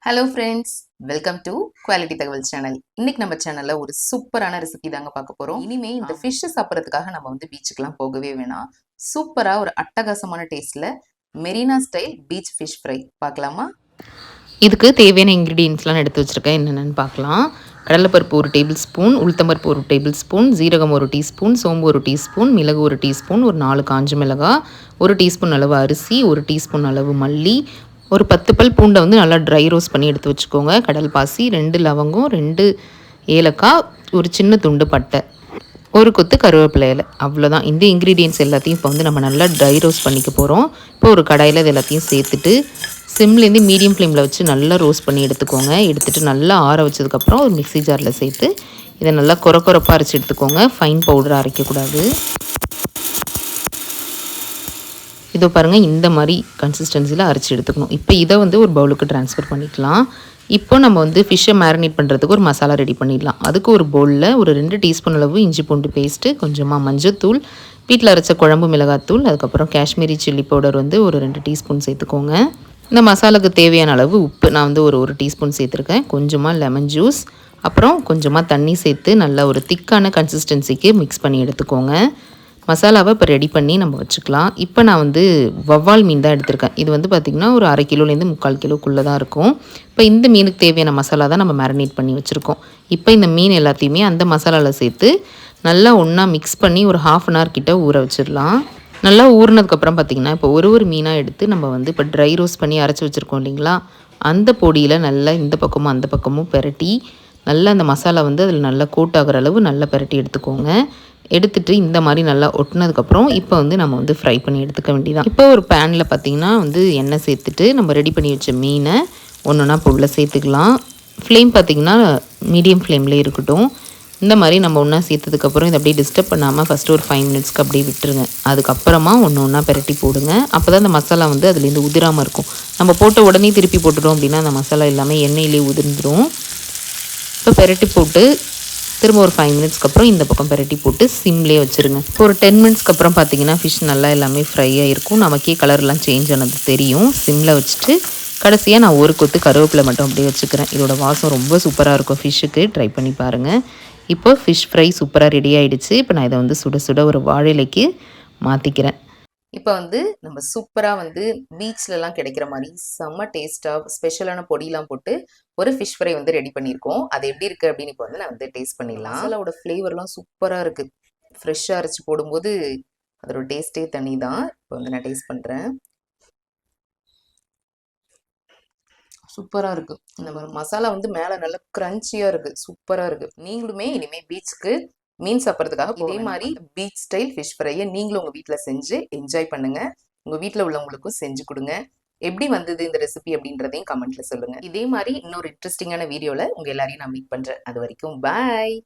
Hello friends, welcome to quality தகவல் channel. இன்னைக்கு நம்ம சேனல்ல ஒரு சூப்பரான ரெசிபி தாங்க பார்க்க போறோம். இனிமே இந்த ஃபிஷ் சாப்பிட்றதுக்காக நம்ம பீச்சுக்கெல்லாம் போகவே வேணாம். சூப்பரா ஒரு அட்டகாசமான டேஸ்ட்ல Marina style beach fish fry பார்க்கலாமா? இதுக்கு தேவையான இன்க்ரீடியன்ஸ்லாம் எடுத்து வச்சுருக்கேன். என்னென்னு பார்க்கலாம். கடலைப்பருப்பு 1 டேபிள் ஸ்பூன், உளுத்தம்பருப்பு 1 டேபிள் ஸ்பூன், ஜீரகம் 1 டீஸ்பூன், சோம்பு 1 டீஸ்பூன், மிளகு 1 டீஸ்பூன், ஒரு 4 காஞ்ச மிளகாய், 1 டீஸ்பூன் அளவு அரிசி, 1 டீஸ்பூன் அளவு மல்லி, ஒரு 10 பல் பூண்டை நல்லா ட்ரை ரோஸ்ட் பண்ணி எடுத்து வச்சுக்கோங்க. கடல் பாசி, 2 லவங்கம், 2 ஏலக்காய், ஒரு சின்ன துண்டு பட்டை, ஒரு கொத்து கருவேப்பிலை இலை, அவ்வளோதான். இந்த இன்க்ரீடியன்ஸ் எல்லாத்தையும் இப்போ நம்ம நல்லா ட்ரை ரோஸ்ட் பண்ணிக்க போகிறோம். இப்போ ஒரு கடாயில் இது எல்லாத்தையும் சேர்த்துட்டு சிம்லேருந்து மீடியம் ஃப்ளேமில் வச்சு நல்லா ரோஸ்ட் பண்ணி எடுத்துக்கோங்க. எடுத்துகிட்டு நல்லா ஆற வச்சதுக்கப்புறம் ஒரு மிக்ஸி ஜாரில் சேர்த்து இதை நல்லா கொரப்பாக அரைச்சி எடுத்துக்கோங்க. ஃபைன் பவுடராக அரைக்கக்கூடாது. இதோ பாருங்கள், இந்த மாதிரி கன்சிஸ்டன்சியில் அரைச்சி எடுத்துக்கணும். இப்போ இதை ஒரு பவுலுக்கு ட்ரான்ஸ்ஃபர் பண்ணிக்கலாம். இப்போ நம்ம ஃபிஷ்ஷை மேரினேட் பண்ணுறதுக்கு ஒரு மசாலா ரெடி பண்ணிடலாம். அதுக்கு ஒரு பவுலில் ஒரு 2 டீஸ்பூன் அளவு இஞ்சி பூண்டு பேஸ்ட்டு, கொஞ்சமாக மஞ்சத்தூள், வீட்டில் அரைச்ச குழம்பு மிளகாத்தூள், அதுக்கப்புறம் காஷ்மீரி சில்லி பவுடர் ஒரு 2 டீஸ்பூன் சேர்த்துக்கோங்க. இந்த மசாலாவுக்கு தேவையான அளவு உப்பு நான் ஒரு டீஸ்பூன் சேர்த்துருக்கேன். கொஞ்சமாக லெமன் ஜூஸ், அப்புறம் கொஞ்சமாக தண்ணி சேர்த்து நல்லா ஒரு திக்கான கன்சிஸ்டன்சிக்கு மிக்ஸ் பண்ணி எடுத்துக்கோங்க. மசாலாவை இப்போ ரெடி பண்ணி நம்ம வச்சுக்கலாம். இப்போ நான் வவ்வால் மீன் தான் எடுத்திருக்கேன். இது பார்த்திங்கன்னா ஒரு 1/2 கிலோலேருந்து 3/4 கிலோக்குள்ளே தான் இருக்கும். இப்போ இந்த மீனுக்கு தேவையான மசாலா தான் நம்ம மேரினேட் பண்ணி வச்சுருக்கோம். இப்போ இந்த மீன் எல்லாத்தையுமே அந்த மசாலாவில் சேர்த்து நல்லா ஒன்றா மிக்ஸ் பண்ணி ஒரு 1/2 அன் ஹவர் கிட்ட ஊற வச்சிடலாம். நல்லா ஊறினதுக்கப்புறம் பார்த்திங்கன்னா இப்போ ஒரு மீனாக எடுத்து நம்ம இப்போ ட்ரை ரோஸ்ட் பண்ணி அரைச்சி வச்சுருக்கோம் இல்லைங்களா, அந்த பொடியில் நல்லா இந்த பக்கமும் அந்த பக்கமும் பெரட்டி நல்லா அந்த மசாலா அதில் நல்லா கோட் ஆகிற அளவு நல்லா பெரட்டி எடுத்துக்கோங்க. எடுத்துகிட்டு இந்த மாதிரி நல்லா ஒட்டினதுக்கப்புறம் இப்போ நம்ம ஃப்ரை பண்ணி எடுத்துக்க வேண்டியதான். இப்போ ஒரு பேனில் பார்த்திங்கன்னா எண்ணெய் சேர்த்துட்டு நம்ம ரெடி பண்ணி வச்ச மீனை ஒன்றுனா பொருளை சேர்த்துக்கலாம். ஃப்ளேம் பார்த்திங்கன்னா மீடியம் ஃப்ளேம்லேயே இருக்கட்டும். இந்த மாதிரி நம்ம ஒன்றா சேர்த்ததுக்கப்புறம் இதை அப்படியே டிஸ்டர்ப் பண்ணாமல் ஃபஸ்ட்டு ஒரு 5 மினிட்ஸ்க்கு அப்படியே விட்டுருங்க. அதுக்கப்புறமா ஒன்றா பெரட்டி போடுங்க. அப்போ தான் அந்த மசாலா அதுலேருந்து உதிராமல் இருக்கும். நம்ம போட்ட உடனே திருப்பி போட்டுட்டோம் அப்படின்னா அந்த மசாலா எல்லாமே எண்ணெயிலே உதிர்ந்துடும். இப்போ பெரட்டி போட்டு திரும்ப ஒரு 5 மினிட்ஸ்க்கு அப்புறம் இந்த பக்கம் பெரட்டி போட்டு சிம்லேயே வச்சுருங்க. இப்போ ஒரு 10 மினிட்ஸ்க்கு அப்புறம் பார்த்திங்கன்னா ஃபிஷ் நல்லா எல்லாமே ஃப்ரை ஆகிருக்கும். நமக்கே கலர்லாம் சேஞ்ச் ஆனது தெரியும். சிம்மில் வச்சுட்டு கடைசியாக நான் ஒரு கொத்து கருவேப்பிலை மட்டும் அப்படியே வச்சுக்கிறேன். இதோட வாசம் ரொம்ப சூப்பராக இருக்கும் ஃபிஷ்ஷுக்கு. ட்ரை பண்ணி பாருங்கள். இப்போ ஃபிஷ் ஃப்ரை சூப்பராக ரெடி ஆகிடுச்சு. இப்போ நான் இதை சுட சுட ஒரு வாழை இலைக்கு மாற்றிக்கிறேன். இப்போ நம்ம சூப்பராக பீச்லலாம் கிடைக்கிற மாதிரி செம்ம டேஸ்ட்டாக ஸ்பெஷலான பொடியெலாம் போட்டு ஒரு ஃபிஷ் ஃப்ரை ரெடி பண்ணியிருக்கோம். அது எப்படி இருக்குது அப்படின்னு இப்போ நான் டேஸ்ட் பண்ணிடலாம். மசாலாவோட ஃப்ளேவர்லாம் சூப்பராக இருக்குது. ஃப்ரெஷ்ஷாக அரைச்சி போடும்போது அதோட டேஸ்ட்டே தனி தான். இப்போ நான் டேஸ்ட் பண்ணுறேன். சூப்பராக இருக்குது. இந்த மசாலா மேலே நல்லா க்ரன்ச்சியாக இருக்குது. சூப்பராக இருக்குது. நீங்களுமே இனிமேல் பீச்சுக்கு மீன் சாப்பிட்றதுக்காக இதே மாதிரி பீச் ஸ்டைல் ஃபிஷ் ஃப்ரையை நீங்களும் உங்கள் வீட்டில் செஞ்சு என்ஜாய் பண்ணுங்கள். உங்கள் வீட்டில் உள்ளவங்களுக்கும் செஞ்சு கொடுங்க. எப்படி வந்தது இந்த ரெசிபி அப்படின்றதையும் கமெண்ட்டில் சொல்லுங்கள். இதே மாதிரி இன்னொரு இன்ட்ரெஸ்டிங்கான வீடியோவில் உங்கள் எல்லாரையும் நான் மீட் பண்ணுறேன். அது வரைக்கும் பாய்.